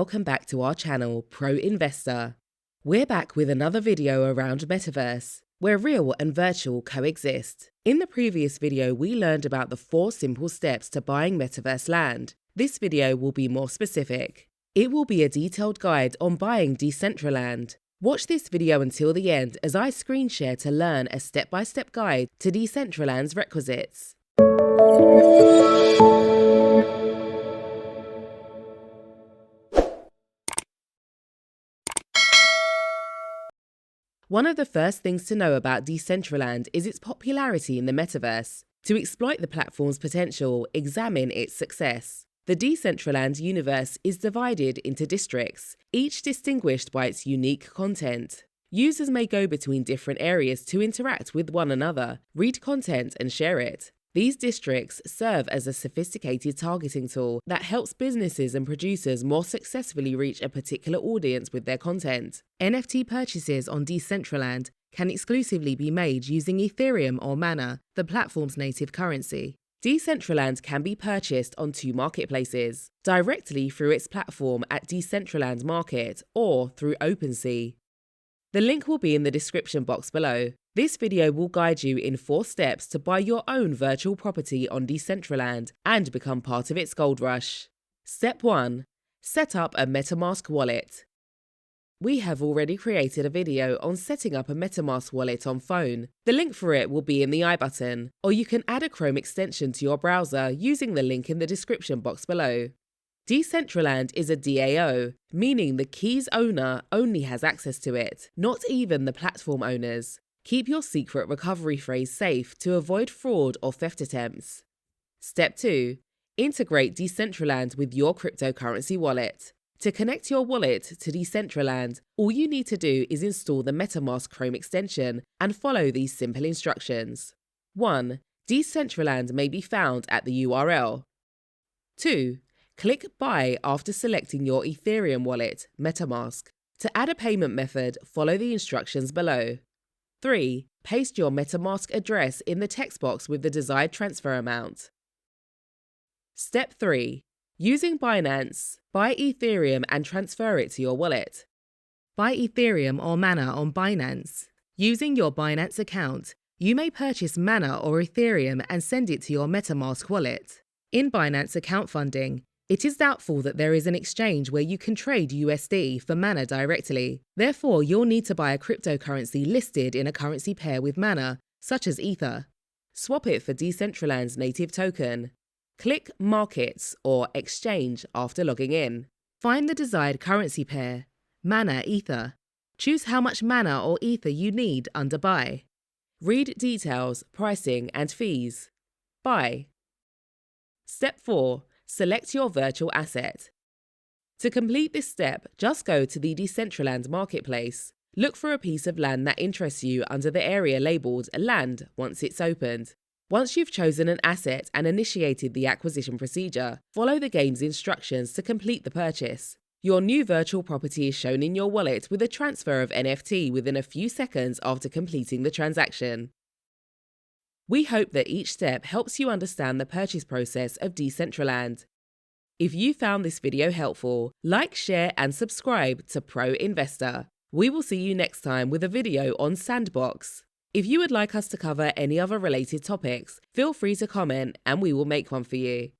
Welcome back to our channel, Pro Investor. We're back with another video around Metaverse, where real and virtual coexist. In the previous video, we learned about the 4 simple steps to buying Metaverse land. This video will be more specific. It will be a detailed guide on buying Decentraland. Watch this video until the end as I screen share to learn a step-by-step guide to Decentraland's requisites. One of the first things to know about Decentraland is its popularity in the Metaverse. To exploit the platform's potential, examine its success. The Decentraland universe is divided into districts, each distinguished by its unique content. Users may go between different areas to interact with one another, read content, and share it. These districts serve as a sophisticated targeting tool that helps businesses and producers more successfully reach a particular audience with their content. NFT purchases on Decentraland can exclusively be made using Ethereum or Mana, the platform's native currency. Decentraland can be purchased on 2 marketplaces, directly through its platform at Decentraland Market or through OpenSea. The link will be in the description box below. This video will guide you in 4 steps to buy your own virtual property on Decentraland and become part of its gold rush. Step 1. Set up a Metamask wallet. We have already created a video on setting up a Metamask wallet on phone. The link for it will be in the I button, or you can add a Chrome extension to your browser using the link in the description box below. Decentraland is a DAO, meaning the key's owner only has access to it, not even the platform owners. Keep your secret recovery phrase safe to avoid fraud or theft attempts. Step 2. Integrate Decentraland with your cryptocurrency wallet. To connect your wallet to Decentraland, all you need to do is install the Metamask Chrome extension and follow these simple instructions. 1. Decentraland may be found at the URL. 2. Click Buy after selecting your Ethereum wallet, Metamask. To add a payment method, follow the instructions below. 3. Paste your Metamask address in the text box with the desired transfer amount. Step 3. Using Binance, buy Ethereum and transfer it to your wallet. Buy Ethereum or Mana on Binance. Using your Binance account, you may purchase Mana or Ethereum and send it to your Metamask wallet. In Binance account funding, it is doubtful that there is an exchange where you can trade USD for Mana directly. Therefore, you'll need to buy a cryptocurrency listed in a currency pair with Mana, such as Ether. Swap it for Decentraland's native token. Click Markets or Exchange after logging in. Find the desired currency pair, Mana Ether. Choose how much Mana or Ether you need under Buy. Read details, pricing, and fees. Buy. Step 4. Select your virtual asset. To complete this step, just go to the Decentraland marketplace. Look for a piece of land that interests you under the area labelled Land once it's opened. Once you've chosen an asset and initiated the acquisition procedure, follow the game's instructions to complete the purchase. Your new virtual property is shown in your wallet with a transfer of NFT within a few seconds after completing the transaction. We hope that each step helps you understand the purchase process of Decentraland. If you found this video helpful, like, share, and subscribe to Pro Investor. We will see you next time with a video on Sandbox. If you would like us to cover any other related topics, feel free to comment and we will make one for you.